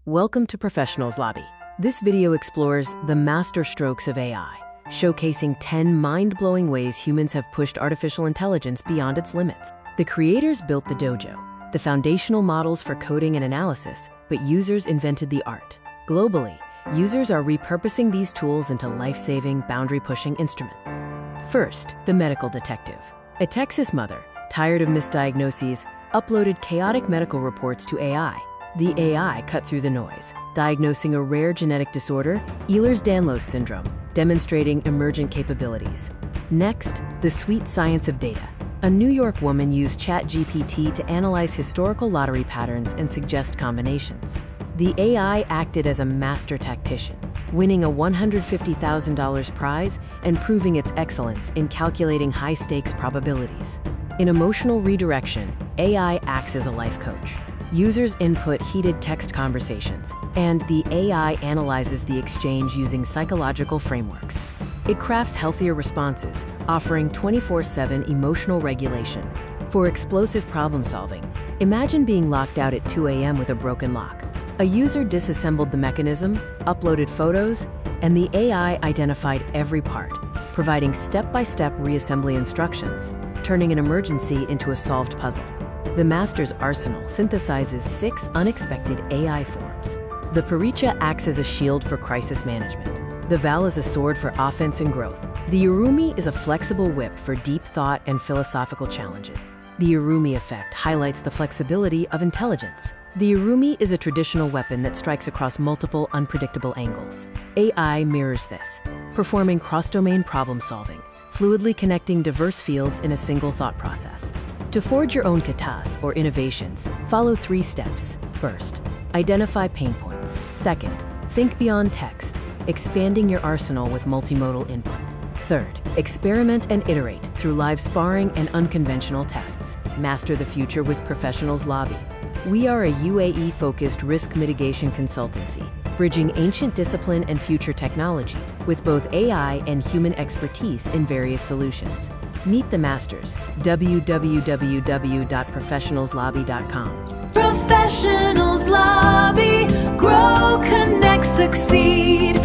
Welcome to Professionals Lobby. This video explores the master strokes of AI, showcasing 10 mind-blowing ways humans have pushed artificial intelligence beyond its limits. The creators built the Dojo, the foundational models for coding and analysis, but users invented the art. Globally, users are repurposing these tools into life-saving, boundary-pushing instruments. First, the medical detective. A Texas mother, tired of misdiagnoses, uploaded chaotic medical reports to AI. The AI cut through the noise, diagnosing a rare genetic disorder, Ehlers-Danlos Syndrome, demonstrating emergent capabilities. Next, the sweet science of data. A New York woman used ChatGPT to analyze historical lottery patterns and suggest combinations. The AI acted as a master tactician, winning a $150,000 prize and proving its excellence in calculating high-stakes probabilities. In emotional redirection, AI acts as a life coach. Users input heated text conversations, and the AI analyzes the exchange using psychological frameworks. It crafts healthier responses, offering 24/7 emotional regulation. For explosive problem-solving, imagine being locked out at 2 a.m. with a broken lock. A user disassembled the mechanism, uploaded photos, and the AI identified every part, providing step-by-step reassembly instructions, turning an emergency into a solved puzzle. The master's arsenal synthesizes 6 unexpected AI forms. The Paricha acts as a shield for crisis management. The Val is a sword for offense and growth. The Urumi is a flexible whip for deep thought and philosophical challenges. The Urumi effect highlights the flexibility of intelligence. The Urumi is a traditional weapon that strikes across multiple, unpredictable angles. AI mirrors this, performing cross-domain problem-solving, fluidly connecting diverse fields in a single thought process. To forge your own katas, or innovations, follow 3 steps. First, identify pain points. Second, think beyond text, expanding your arsenal with multimodal input. Third, experiment and iterate through live sparring and unconventional tests. Master the future with Professionals Lobby. We are a UAE-focused risk mitigation consultancy, bridging ancient discipline and future technology with both AI and human expertise in various solutions. Meet the masters. www.professionalslobby.com. Professionals Lobby, grow, connect, succeed.